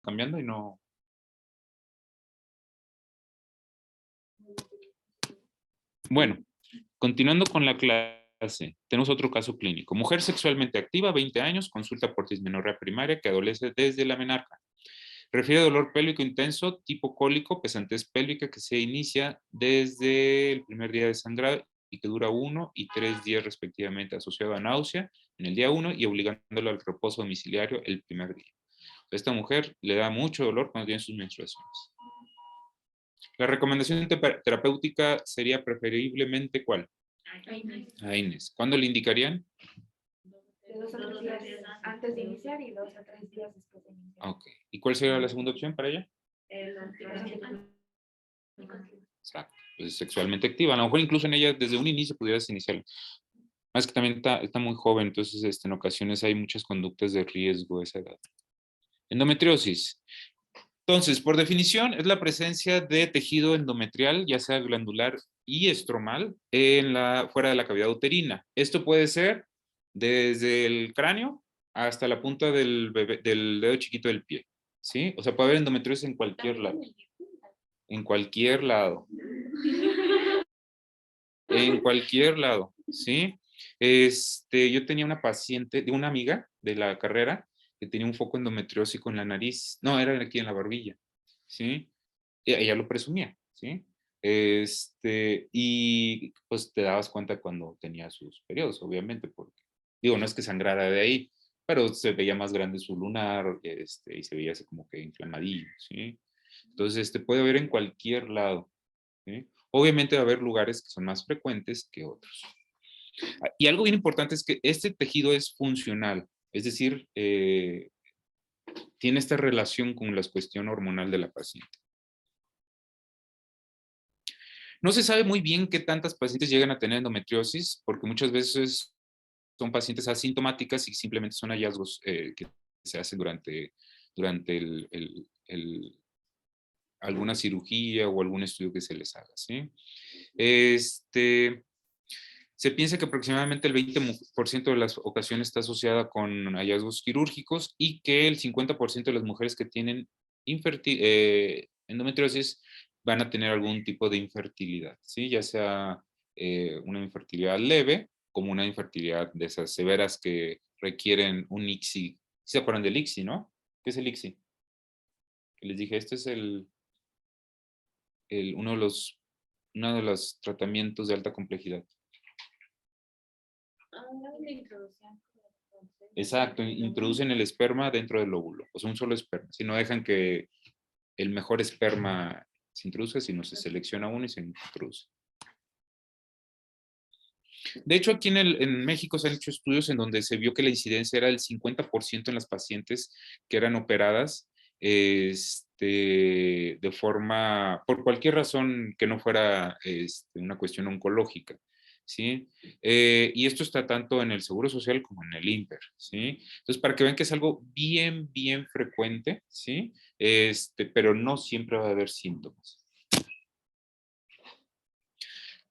cambiando y no. Bueno, continuando con la clase, tenemos otro caso clínico. Mujer sexualmente activa, 20 años, consulta por dismenorrea primaria que adolece desde la menarca. Refiere dolor pélvico intenso, tipo cólico, pesantez pélvica que se inicia desde el primer día de sangrado y que dura 1 y 3 días respectivamente, asociado a náusea en el día 1 y obligándolo al reposo domiciliario el primer día. A esta mujer le da mucho dolor cuando tiene sus menstruaciones. La recomendación terapéutica sería preferiblemente ¿cuál? A Inés. ¿Cuándo le indicarían? De 2 a 3 días antes de iniciar y 2 a 3 días después de iniciar. Ok. ¿Y cuál sería la segunda opción para ella? Exacto. Pues sexualmente activa. A lo mejor incluso en ella desde un inicio pudieras iniciar. Más que también está muy joven, entonces en ocasiones hay muchas conductas de riesgo a esa edad. Endometriosis. Entonces, por definición, es la presencia de tejido endometrial, ya sea glandular y estromal, fuera de la cavidad uterina. Esto puede ser desde el cráneo hasta la punta del dedo chiquito del pie, ¿sí? O sea, puede haber endometriosis en cualquier lado. En cualquier lado. En cualquier lado, ¿sí? Yo tenía una paciente, de una amiga de la carrera, que tenía un foco endometriósico en la nariz. No, era aquí en la barbilla, ¿sí? Ella lo presumía, ¿sí? Y pues te dabas cuenta cuando tenía sus periodos, obviamente, porque, digo, no es que sangrara de ahí, pero se veía más grande su lunar, y se veía así como que inflamadillo, ¿sí? Entonces, puede haber en cualquier lado, ¿sí? Obviamente va a haber lugares que son más frecuentes que otros. Y algo bien importante es que este tejido es funcional, es decir, tiene esta relación con la cuestión hormonal de la paciente. No se sabe muy bien qué tantas pacientes llegan a tener endometriosis, porque muchas veces son pacientes asintomáticas y simplemente son hallazgos que se hacen durante alguna cirugía o algún estudio que se les haga, ¿sí? Se piensa que aproximadamente el 20% de las ocasiones está asociada con hallazgos quirúrgicos y que el 50% de las mujeres que tienen endometriosis van a tener algún tipo de infertilidad, ¿sí? Ya sea una infertilidad leve, como una infertilidad de esas severas que requieren un ICSI. ¿Sí se acuerdan del ICSI, no? ¿Qué es el ICSI? Que les dije, este es uno de los tratamientos de alta complejidad. Exacto, introducen el esperma dentro del óvulo, o sea, un solo esperma. Si no dejan que el mejor esperma se introduzca, sino se selecciona uno y se introduce. De hecho, aquí en México se han hecho estudios en donde se vio que la incidencia era del 50% en las pacientes que eran operadas por cualquier razón que no fuera una cuestión oncológica, ¿sí? Y esto está tanto en el Seguro Social como en el INPER, ¿sí? Entonces, para que vean que es algo bien, bien frecuente, ¿sí? Pero no siempre va a haber síntomas.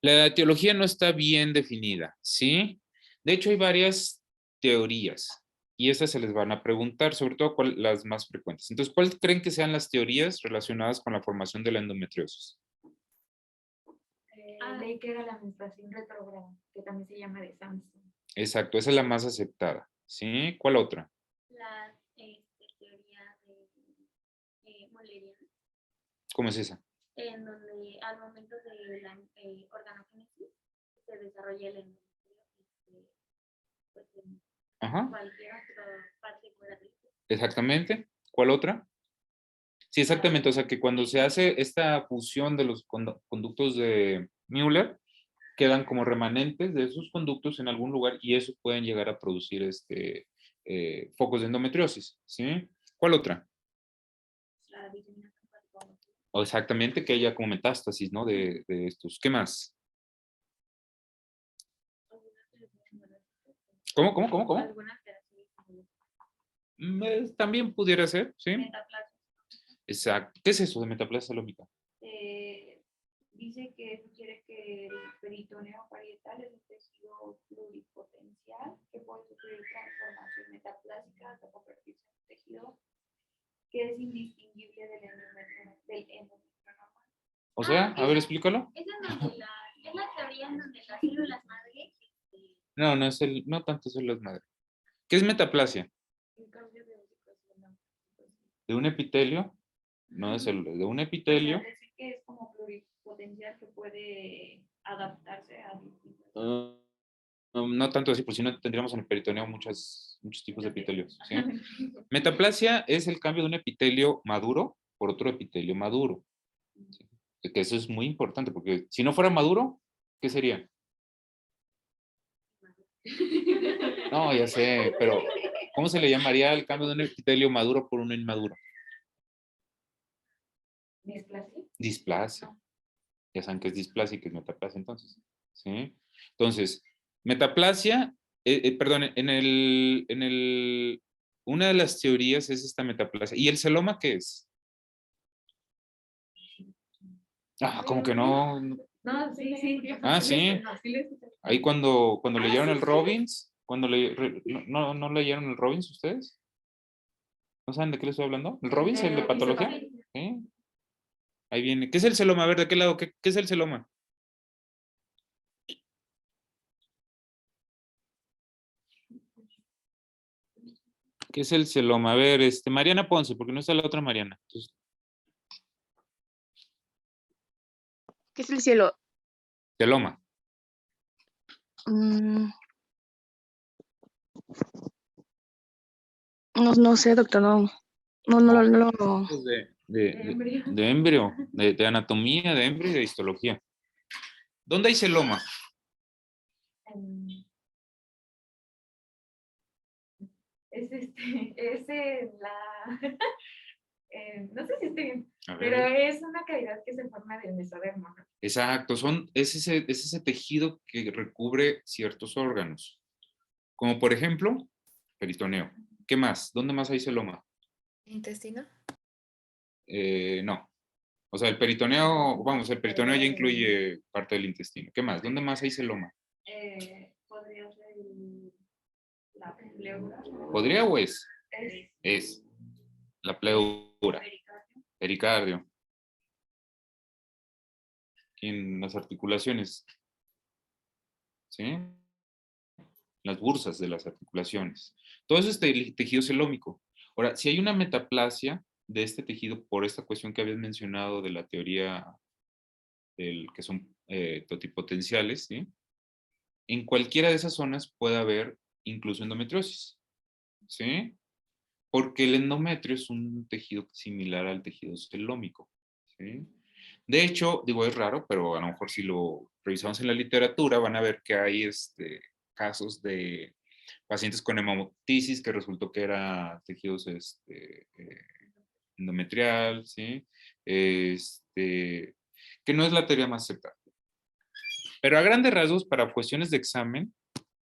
La etiología no está bien definida, ¿sí? De hecho, hay varias teorías y esas se les van a preguntar, sobre todo las más frecuentes. Entonces, ¿cuáles creen que sean las teorías relacionadas con la formación de la endometriosis? Leí que era la menstruación retrógrada, que también se llama de Samson. Exacto, esa es la más aceptada, ¿sí? ¿Cuál otra? La teoría de Mullerian. ¿Cómo es esa? En donde al momento de la organogénesis se desarrolla el endometrio pues, en cualquier otra parte fuera de esto. Exactamente. ¿Cuál otra? Sí, exactamente. O sea, que cuando se hace esta fusión de los conductos de Müller, quedan como remanentes de esos conductos en algún lugar y eso pueden llegar a producir focos de endometriosis, ¿sí? ¿Cuál otra? La diseminación. O exactamente, que haya como metástasis, ¿no? De estos. ¿Qué más? ¿Cómo? Algunas También pudiera ser, ¿sí? Metaplasia. Exacto. ¿Qué es eso de metaplasia salómica? Dice que sugiere que el peritoneo parietal es un tejido pluripotencial que puede sufrir transformación metaplásica hasta convertirse en un tejido que es indistinguible del endometrio normal. O sea, a ver, explícalo. Es la teoría en donde las células madre. No, no tanto células madre. ¿Qué es metaplasia? Un cambio de ubicación. ¿De un epitelio? No de células, de un epitelio. O sea, decir que es como pluripotencial que puede adaptarse a distintas. No tanto así, pues si no tendríamos en el peritoneo muchos tipos de epitelios. ¿Sí? Metaplasia es el cambio de un epitelio maduro por otro epitelio maduro. ¿Sí? Que eso es muy importante, porque si no fuera maduro, ¿qué sería? No, ya sé, pero ¿cómo se le llamaría el cambio de un epitelio maduro por uno inmaduro? ¿Displasia? Displasia. Ya saben que es displasia y que es metaplasia entonces. ¿Sí? Entonces, metaplasia, perdón, una de las teorías es esta metaplasia. ¿Y el celoma qué es? Ah, como que no. No, sí, sí. Ah, sí. Ahí cuando leyeron el Robbins, no leyeron el Robbins ustedes. ¿No saben de qué les estoy hablando? ¿El Robbins, el de patología? ¿Sí? Ahí viene. ¿Qué es el celoma? A ver, ¿de qué lado? ¿Qué es el celoma? ¿Qué es el celoma? A ver, Mariana Ponce, porque no está la otra Mariana. Entonces, ¿Qué es el cielo? celoma. No sé, doctor, no. De embrio, de anatomía, de embrio y de histología. ¿Dónde hay celoma? Es la, no sé si estoy bien, A ver. pero es una cavidad que se forma del mesodermo, ¿no? Exacto, es ese tejido que recubre ciertos órganos. Como por ejemplo, peritoneo. ¿Qué más? ¿Dónde más hay celoma? ¿Intestino? No. O sea, el peritoneo ya incluye parte del intestino. ¿Qué más? ¿Dónde más hay celoma? Podría ser la pleura. ¿Podría o es? Es Es. La pleura. Pericardio. En las articulaciones. ¿Sí? Las bursas de las articulaciones. Todo eso es tejido celómico. Ahora, si hay una metaplasia de este tejido por esta cuestión que habías mencionado de la teoría que son totipotenciales, ¿sí? En cualquiera de esas zonas puede haber incluso endometriosis, ¿sí? Porque el endometrio es un tejido similar al tejido celómico, ¿sí? De hecho, digo, es raro, pero a lo mejor si lo revisamos en la literatura van a ver que hay casos de pacientes con hemoptisis que resultó que era tejidos endometrial, ¿sí? Que no es la teoría más aceptada. Pero a grandes rasgos, para cuestiones de examen,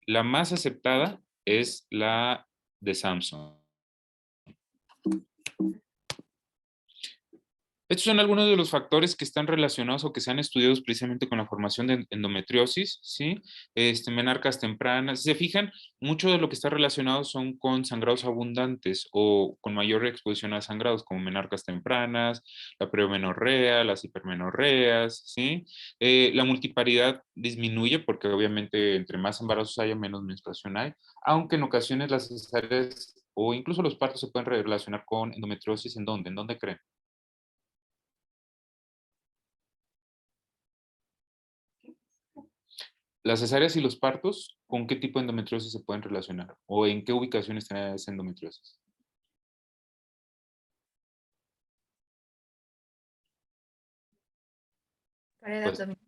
la más aceptada es la de Samson. Estos son algunos de los factores que están relacionados o que se han estudiado precisamente con la formación de endometriosis, ¿sí? Menarcas tempranas. Si se fijan, mucho de lo que está relacionado son con sangrados abundantes o con mayor exposición a sangrados, como menarcas tempranas, la premenorrea, las hipermenorreas, ¿sí? La multiparidad disminuye porque obviamente entre más embarazos haya, menos menstruación hay, aunque en ocasiones las cesáreas o incluso los partos se pueden relacionar con endometriosis. ¿En dónde? ¿En dónde creen? Las cesáreas y los partos, ¿con qué tipo de endometriosis se pueden relacionar? ¿O en qué ubicación está esa endometriosis? Pared Pues, abdominal.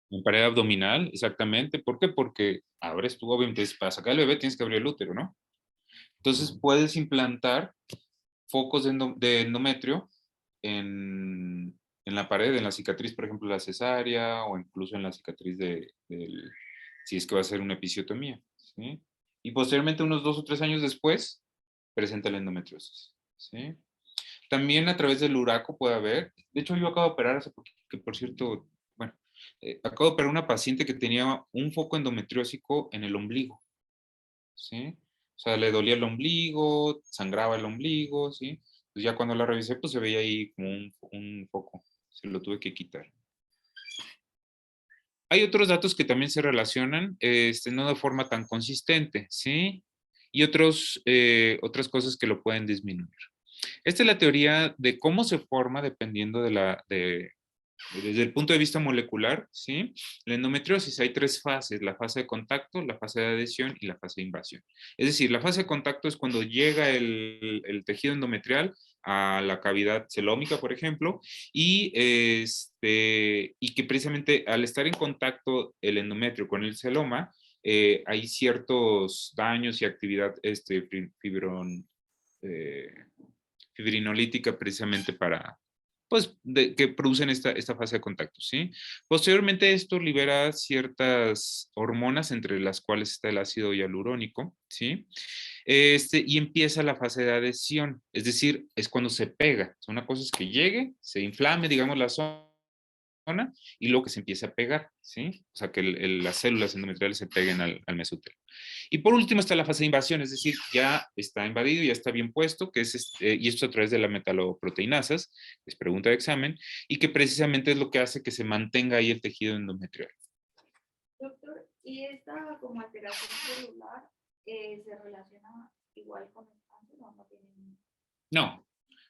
en pared abdominal, exactamente. ¿Por qué? Porque abres tú, obviamente, para sacar el bebé tienes que abrir el útero, ¿no? Entonces puedes implantar focos de endometrio en la pared, en la cicatriz, por ejemplo, la cesárea, o incluso en la cicatriz si es que va a ser una episiotomía, ¿sí? Y posteriormente, unos 2 o 3 años después, presenta la endometriosis, ¿sí? También a través del uraco puede haber, de hecho yo acabo de operar hace poquito, que por cierto, bueno, acabo de operar una paciente que tenía un foco endometriósico en el ombligo, ¿sí? O sea, le dolía el ombligo, sangraba el ombligo, ¿sí? Pues ya cuando la revisé, pues se veía ahí como un foco. Se lo tuve que quitar. Hay otros datos que también se relacionan, no de forma tan consistente, ¿sí? Y otras cosas que lo pueden disminuir. Esta es la teoría de cómo se forma dependiendo desde el punto de vista molecular, ¿sí? La endometriosis, hay 3 fases: la fase de contacto, la fase de adhesión y la fase de invasión. Es decir, la fase de contacto es cuando llega el tejido endometrial a la cavidad celómica, por ejemplo, y que precisamente al estar en contacto el endometrio con el celoma, hay ciertos daños y actividad fibrinolítica precisamente pues, que producen esta fase de contacto, ¿sí? Posteriormente esto libera ciertas hormonas, entre las cuales está el ácido hialurónico, ¿sí? Y empieza la fase de adhesión, es decir, es cuando se pega. Una cosa es que llegue, se inflame, digamos, la zona, y luego que se empiece a pegar, ¿sí? O sea, que las células endometriales se peguen al mesotelo. Y por último está la fase de invasión, es decir, ya está invadido, ya está bien puesto, y esto a través de las metaloproteinasas, es pregunta de examen, y que precisamente es lo que hace que se mantenga ahí el tejido endometrial. Doctor, ¿y esta como alteración celular se relaciona igual con el cáncer o no tienen?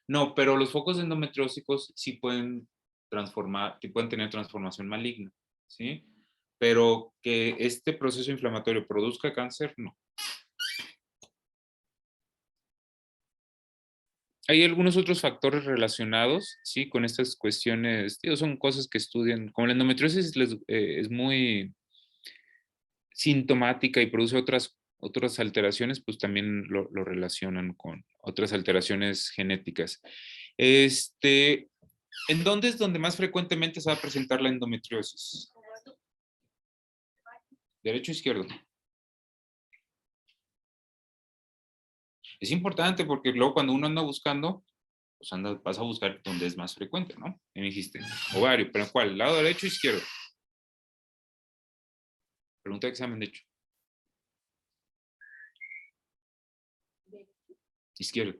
No, pero los focos endometriósicos sí pueden tener transformación maligna, ¿sí? Pero que este proceso inflamatorio produzca cáncer, no. Hay algunos otros factores relacionados, ¿sí? Con estas cuestiones, son cosas que estudian. Como la endometriosis es muy sintomática y produce otras alteraciones, pues también lo relacionan con otras alteraciones genéticas. ¿En dónde es donde más frecuentemente se va a presentar la endometriosis? ¿Derecho o izquierdo? Es importante porque luego cuando uno anda buscando, pues vas a buscar donde es más frecuente, ¿no? Me dijiste, ovario, pero ¿cuál? ¿Lado derecho o izquierdo? Pregunta de examen, de hecho. Izquierdo.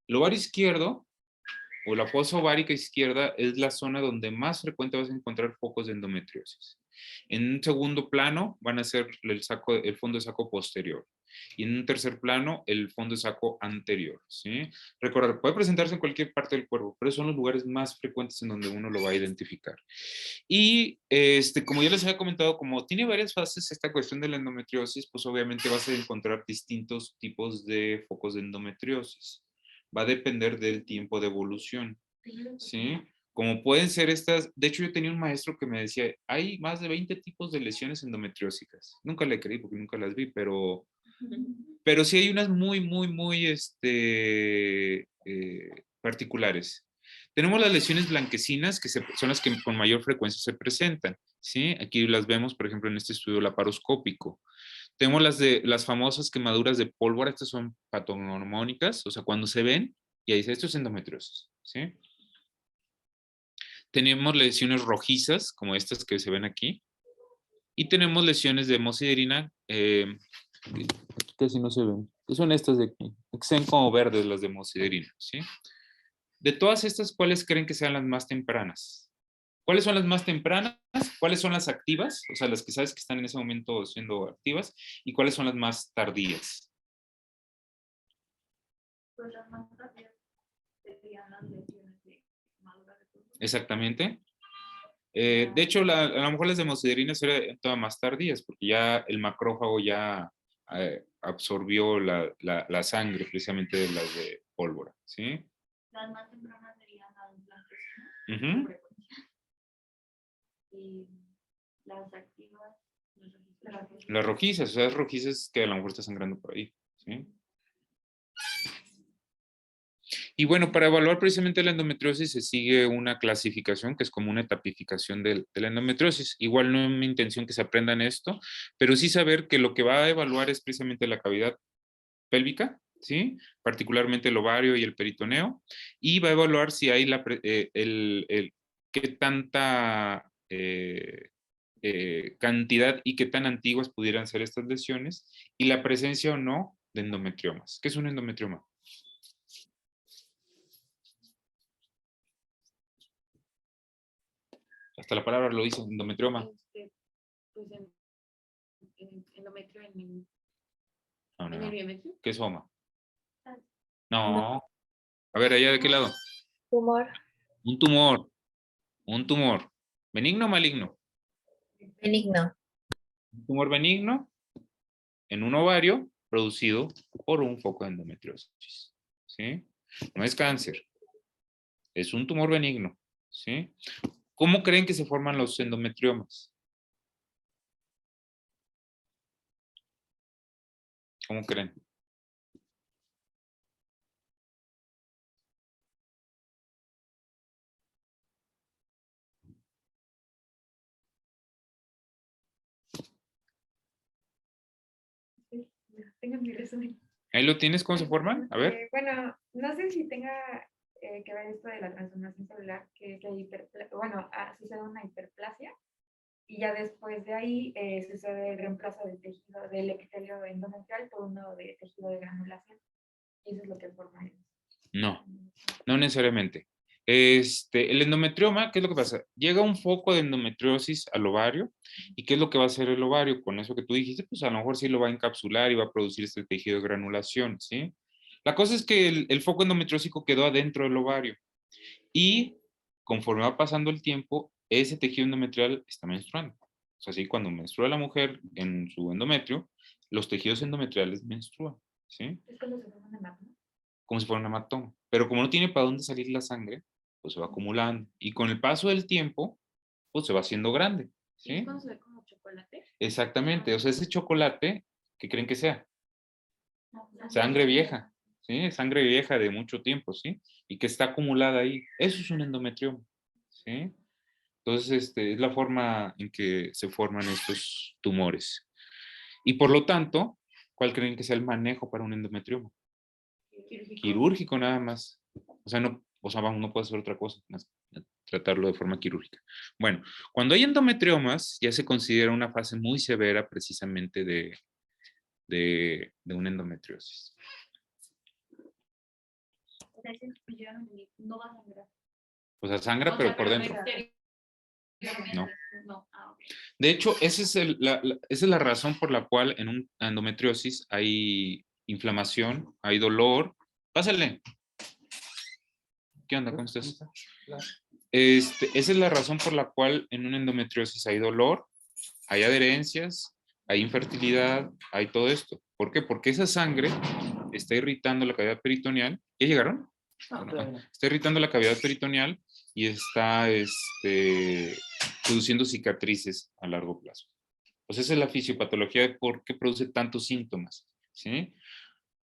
El ovario izquierdo o la fosa ovárica izquierda es la zona donde más frecuente vas a encontrar focos de endometriosis. En un segundo plano van a ser el fondo de saco posterior. Y en un tercer plano, el fondo de saco anterior, ¿sí? Recordar, puede presentarse en cualquier parte del cuerpo, pero son los lugares más frecuentes en donde uno lo va a identificar. Y como ya les había comentado, como tiene varias fases esta cuestión de la endometriosis, pues obviamente vas a encontrar distintos tipos de focos de endometriosis. Va a depender del tiempo de evolución, ¿sí? Como pueden ser estas, de hecho yo tenía un maestro que me decía, hay más de 20 tipos de lesiones endometriósicas. Nunca le creí porque nunca las vi, pero sí hay unas muy, muy, muy particulares. Tenemos las lesiones blanquecinas, que son las que con mayor frecuencia se presentan, ¿sí? Aquí las vemos, por ejemplo, en este estudio laparoscópico. Tenemos las famosas quemaduras de pólvora, estas son patognomónicas, o sea, cuando se ven, y ahí dice, esto es endometriosis, ¿sí? Tenemos lesiones rojizas, como estas que se ven aquí, y tenemos lesiones de hemosiderina, casi no se ven, que son estas de aquí, que sean como verdes las de hemosiderina, ¿sí? De todas estas, ¿cuáles creen que sean las más tempranas? ¿Cuáles son las más tempranas? ¿Cuáles son las activas? O sea, las que sabes que están en ese momento siendo activas. ¿Y cuáles son las más tardías? Pues las más tardías serían las lesiones de quemadura de pólvora. Exactamente. De hecho, a lo mejor las de hemosiderina serían todas más tardías, porque ya el macrófago ya absorbió la sangre precisamente de las de pólvora, ¿sí? Las más tempranas serían las blanquecinas, y las activas, las rojizas, o sea, las rojizas que a lo mejor está sangrando por ahí, ¿sí? Y bueno, para evaluar precisamente la endometriosis se sigue una clasificación que es como una etapificación de la endometriosis. Igual no es mi intención que se aprendan esto, pero sí saber que lo que va a evaluar es precisamente la cavidad pélvica, ¿sí? Particularmente el ovario y el peritoneo, y va a evaluar si hay qué tanta cantidad y qué tan antiguas pudieran ser estas lesiones, y la presencia o no de endometriomas. ¿Qué es un endometrioma? Hasta la palabra lo dice, endometrioma. Pues en endometrio No, no, en no. el biometrio. ¿Qué es soma? Ah. No. A ver, ¿allá de qué lado? Tumor. Un tumor. Un tumor. ¿Benigno o maligno? Benigno. Un tumor benigno en un ovario producido por un foco de endometriosis. ¿Sí? No es cáncer. Es un tumor benigno. ¿Sí? ¿Cómo creen que se forman los endometriomas? ¿Cómo creen? Tengo mi resumen. ¿Ahí lo tienes? ¿Cómo se forman? A ver. Bueno, no sé si tenga que ver esto de la transformación celular, que es la bueno, sucede una hiperplasia y ya después de ahí sucede el reemplazo del tejido del epitelio endometrial por uno de tejido de granulación. Y eso es lo que forma el... No, no necesariamente. El endometrioma, ¿qué es lo que pasa? Llega un foco de endometriosis al ovario, ¿y qué es lo que va a hacer el ovario? Con eso que tú dijiste, pues a lo mejor sí lo va a encapsular y va a producir este tejido de granulación, ¿sí? La cosa es que el foco endometriósico quedó adentro del ovario y conforme va pasando el tiempo, ese tejido endometrial está menstruando. O sea, sí, cuando menstrua la mujer en su endometrio, los tejidos endometriales menstruan, ¿sí? Es cuando se forma una magma. Como si fuera un hematoma. Pero como no tiene para dónde salir la sangre, pues se va acumulando. Y con el paso del tiempo, pues se va haciendo grande. ¿Sí? ¿Es ¿Sí? cuando se ve como chocolate? Exactamente. O sea, ese chocolate, ¿qué creen que sea? No, Sangre vieja. ¿Sí? Sangre vieja de mucho tiempo, ¿sí? Y que está acumulada ahí. Eso es un endometrioma. ¿Sí? Entonces, es la forma en que se forman estos tumores. Y por lo tanto, ¿cuál creen que sea el manejo para un endometrioma? Quirúrgico nada más. O sea, no, vamos, no puede hacer otra cosa más que tratarlo de forma quirúrgica. Bueno, cuando hay endometriomas, ya se considera una fase muy severa precisamente de una endometriosis. No va a sangrar. O sea, sangra, pero por dentro. No. No. Ah, okay. De hecho, esa es la razón por la cual en una endometriosis hay inflamación, hay dolor. Pásale. ¿Qué onda? ¿Cómo estás? Esa es la razón por la cual en una endometriosis hay dolor, hay adherencias, hay infertilidad, hay todo esto. ¿Por qué? Porque esa sangre está irritando la cavidad peritoneal. ¿Ya llegaron? Está irritando la cavidad peritoneal y está produciendo cicatrices a largo plazo. Pues esa es la fisiopatología de por qué produce tantos síntomas. ¿Sí?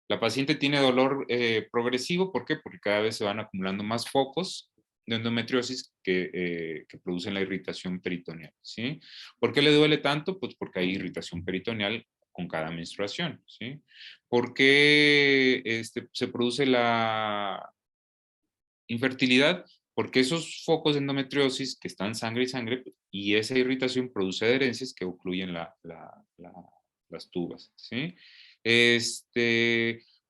La paciente tiene dolor progresivo, ¿por qué? Porque cada vez se van acumulando más focos de endometriosis que producen la irritación peritoneal, ¿sí? ¿Por qué le duele tanto? Pues porque hay irritación peritoneal con cada menstruación, ¿sí? ¿Por qué se produce la infertilidad? Porque esos focos de endometriosis que están sangre y sangre y esa irritación produce adherencias que ocluyen las tubas, ¿sí?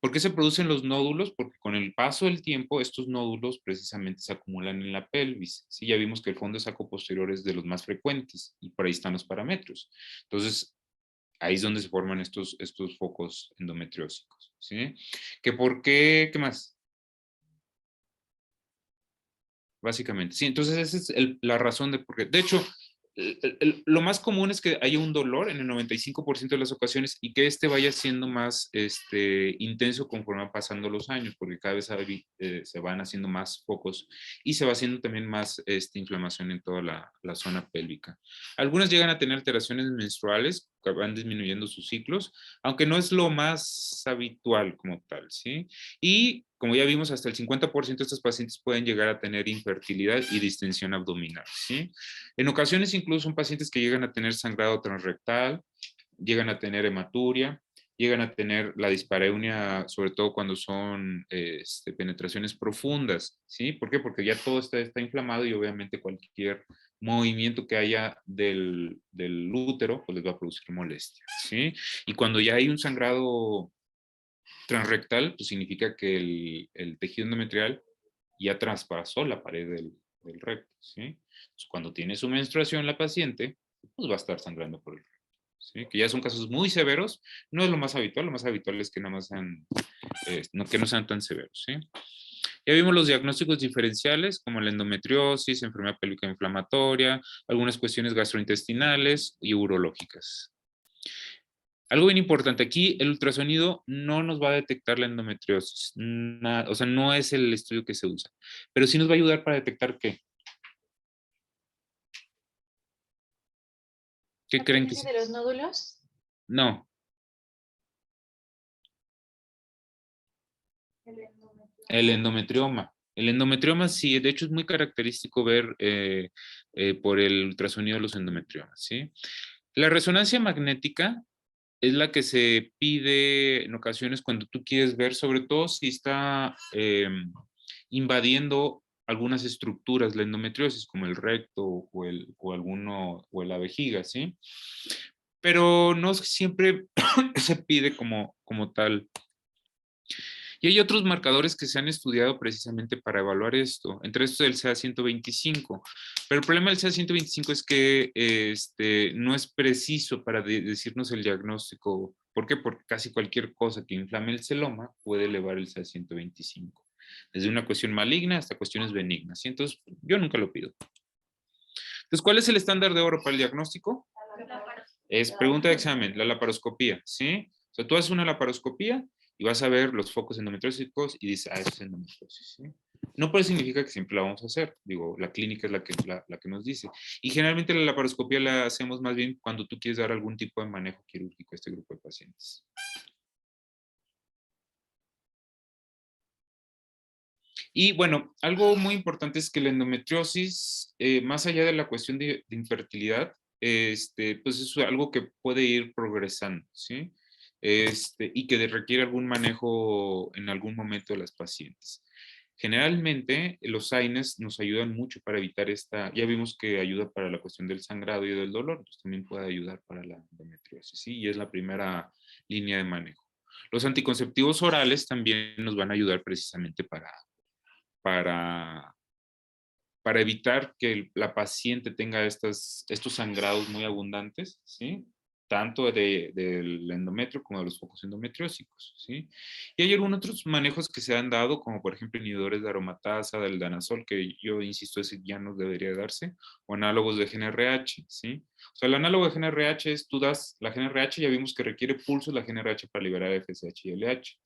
¿Por qué se producen los nódulos? Porque con el paso del tiempo estos nódulos precisamente se acumulan en la pelvis, ¿sí? Ya vimos que el fondo de saco posterior es de los más frecuentes y por ahí están los parametros. Entonces, ahí es donde se forman estos focos endometriósicos, ¿sí? ¿Por qué? ¿Qué más? Básicamente, sí, entonces esa es la razón de por qué. De hecho, lo más común es que haya un dolor en el 95% de las ocasiones y que vaya siendo más intenso conforme van pasando los años, porque cada vez se van haciendo más focos y se va haciendo también más inflamación en toda la zona pélvica. Algunas llegan a tener alteraciones menstruales, que van disminuyendo sus ciclos, aunque no es lo más habitual como tal, ¿sí? Y como ya vimos, hasta el 50% de estos pacientes pueden llegar a tener infertilidad y distensión abdominal, ¿sí? En ocasiones incluso son pacientes que llegan a tener sangrado transrectal, llegan a tener hematuria, llegan a tener la dispareunia, sobre todo cuando son penetraciones profundas, ¿sí? ¿Por qué? Porque ya todo está inflamado y obviamente cualquier movimiento que haya del útero, pues les va a producir molestia, ¿sí? Y cuando ya hay un sangrado transrectal, pues significa que el tejido endometrial ya traspasó la pared del recto, ¿sí? Entonces, cuando tiene su menstruación la paciente, pues va a estar sangrando por el recto, ¿sí? Que ya son casos muy severos, no es lo más habitual es que nada más sean, que no sean tan severos, ¿sí? Ya vimos los diagnósticos diferenciales como la endometriosis, enfermedad pélvica inflamatoria, algunas cuestiones gastrointestinales y urológicas. Algo bien importante, aquí el ultrasonido no nos va a detectar la endometriosis, o sea, no es el estudio que se usa, pero sí nos va a ayudar para detectar qué. ¿Qué ¿La creen que presencia sí? de los nódulos? No, El endometrioma. el endometrioma. El endometrioma sí, de hecho es muy característico ver por el ultrasonido los endometriomas, ¿sí? La resonancia magnética es la que se pide en ocasiones cuando tú quieres ver, sobre todo si está invadiendo algunas estructuras, la endometriosis, como el recto o la vejiga, ¿sí? Pero no siempre se pide como tal. Y hay otros marcadores que se han estudiado precisamente para evaluar esto, entre estos el CA125. Pero el problema del CA125 es que no es preciso para decirnos el diagnóstico. ¿Por qué? Porque casi cualquier cosa que inflame el celoma puede elevar el CA125. Desde una cuestión maligna hasta cuestiones benignas. ¿Sí? Entonces, yo nunca lo pido. Entonces, ¿cuál es el estándar de oro para el diagnóstico? Es pregunta de examen, la laparoscopía, ¿sí? O sea, tú haces una laparoscopía y vas a ver los focos endometriósicos y dices, eso es endometriosis, ¿sí? No por eso significa que siempre la vamos a hacer. Digo, la clínica es la que nos dice. Y generalmente la laparoscopía la hacemos más bien cuando tú quieres dar algún tipo de manejo quirúrgico a este grupo de pacientes. Y bueno, algo muy importante es que la endometriosis, más allá de la cuestión de infertilidad, pues es algo que puede ir progresando, ¿sí? Y que requiere algún manejo en algún momento de las pacientes. Generalmente, los AINES nos ayudan mucho para evitar ya vimos que ayuda para la cuestión del sangrado y del dolor, pues también puede ayudar para la endometriosis, ¿sí? Y es la primera línea de manejo. Los anticonceptivos orales también nos van a ayudar precisamente para, para evitar que la paciente tenga estos sangrados muy abundantes, ¿sí? Tanto del endometrio como de los focos endometriósicos, ¿sí? Y hay algunos otros manejos que se han dado, como por ejemplo inhibidores de aromatasa, del danazol, que yo insisto, ese ya no debería darse, o análogos de GnRH, ¿sí? O sea, el análogo de GnRH es, tú das la GnRH, ya vimos que requiere pulsos la GnRH para liberar FSH y LH.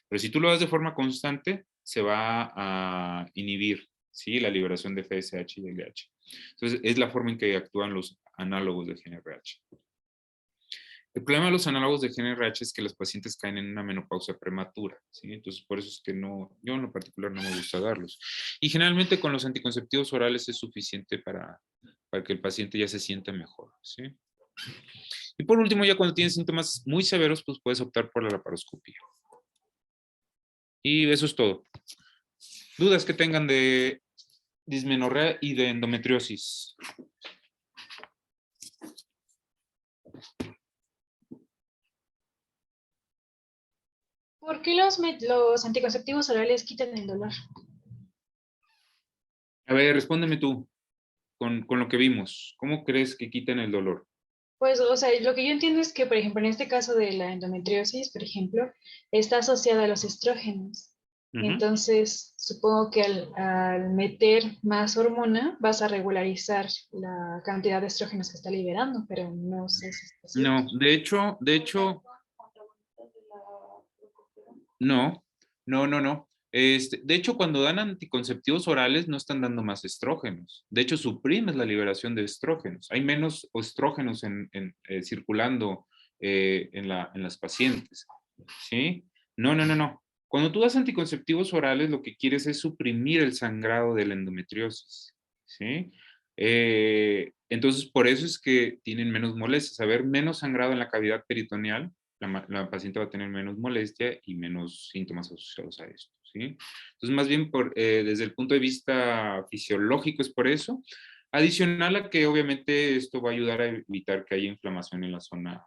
Pero si tú lo das de forma constante, se va a inhibir, ¿sí? La liberación de FSH y LH. Entonces, es la forma en que actúan los análogos de GnRH. El problema de los análogos de GnRH es que los pacientes caen en una menopausia prematura, ¿sí? Entonces, por eso es que yo en lo particular no me gusta darlos. Y generalmente con los anticonceptivos orales es suficiente para que el paciente ya se sienta mejor, ¿sí? Y por último, ya cuando tienes síntomas muy severos, pues puedes optar por la laparoscopía. Y eso es todo. ¿Dudas que tengan de dismenorrea y de endometriosis? ¿Por qué los anticonceptivos orales quitan el dolor? A ver, respóndeme tú con lo que vimos. ¿Cómo crees que quitan el dolor? Pues, o sea, lo que yo entiendo es que, por ejemplo, en este caso de la endometriosis, por ejemplo, está asociada a los estrógenos. Entonces, supongo que al meter más hormona vas a regularizar la cantidad de estrógenos que está liberando, pero no sé si es así. No, de hecho, no, no. De hecho, cuando dan anticonceptivos orales no están dando más estrógenos. De hecho, suprimes la liberación de estrógenos. Hay menos estrógenos circulando en las pacientes. ¿Sí? No. Cuando tú das anticonceptivos orales, lo que quieres es suprimir el sangrado de la endometriosis. ¿Sí? Entonces, por eso es que tienen menos molestias. Haber menos sangrado en la cavidad peritoneal, la paciente va a tener menos molestia y menos síntomas asociados a esto, ¿sí? Entonces, más bien desde el punto de vista fisiológico es por eso. Adicional a que obviamente esto va a ayudar a evitar que haya inflamación en la zona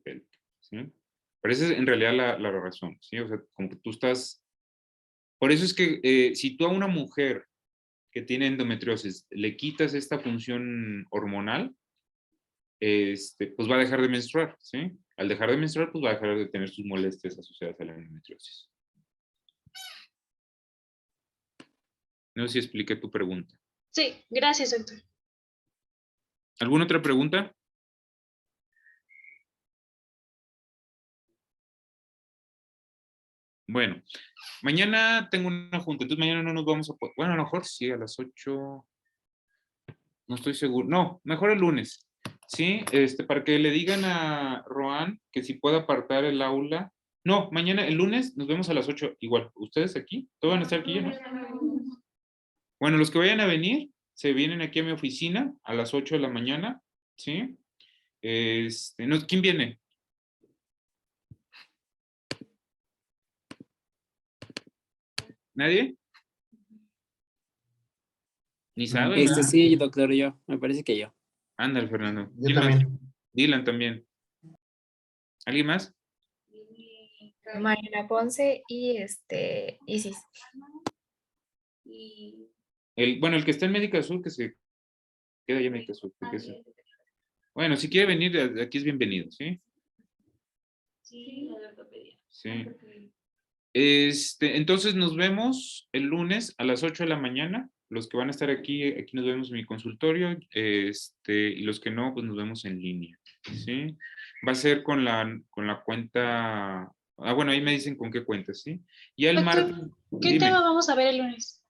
pélvica, ¿sí? Pero esa es en realidad la razón, ¿sí? O sea, como que tú estás... Por eso es que si tú a una mujer que tiene endometriosis, le quitas esta función hormonal, pues va a dejar de menstruar, ¿sí? Al dejar de menstruar, pues va a dejar de tener sus molestias asociadas a la endometriosis. No sé si expliqué tu pregunta. Sí, gracias, doctor. ¿Alguna otra pregunta? Bueno, mañana tengo una junta, entonces mañana no nos vamos a poder, bueno, a lo mejor sí, a las 8, no estoy seguro, no, mejor el lunes, ¿sí? Para que le digan a Roan que si puede apartar el aula. No, mañana, el lunes, nos vemos a las 8, igual, ¿ustedes aquí? ¿Todos van a estar aquí ya? Bueno, los que vayan a venir, se vienen aquí a mi oficina a las 8 de la mañana, ¿sí? ¿Quién viene? ¿Nadie? Ni sabe, ¿verdad? Sí, doctor, yo. Me parece que yo. Ándale, Fernando. Yo ¿Quién más? también. Dylan también. ¿Alguien más? Mariana Ponce y Isis. Y Bueno, el que está en Médica Sur, que se queda allá en Médica Sur. Bueno, si quiere venir, aquí es bienvenido, ¿sí? sí, la de ortopedia. Sí. Entonces nos vemos el lunes a las 8 de la mañana. Los que van a estar aquí nos vemos en mi consultorio. Y los que no, pues nos vemos en línea, ¿sí? Va a ser con la cuenta. Bueno, ahí me dicen con qué cuenta, ¿sí? Y el Doctor, martes. ¿qué Dime. tema vamos a ver el lunes?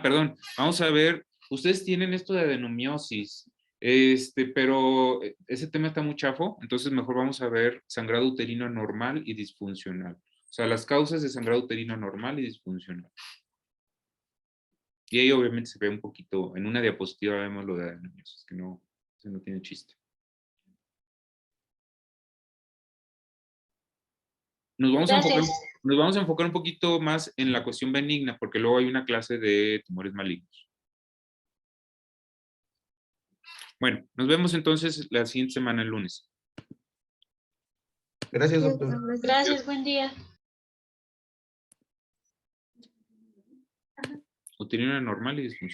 Perdón, vamos a ver, ustedes tienen esto de adenomiosis, pero ese tema está muy chafo, entonces mejor vamos a ver sangrado uterino normal y disfuncional. O sea, las causas de sangrado uterino normal y disfuncional. Y ahí obviamente se ve un poquito, en una diapositiva vemos lo de adenomiosis, que no tiene chiste. Nos vamos a enfocar un poquito más en la cuestión benigna, porque luego hay una clase de tumores malignos. Bueno, nos vemos entonces la siguiente semana, el lunes. Gracias, doctor. Gracias, buen día. Uterina normal y disfuncional.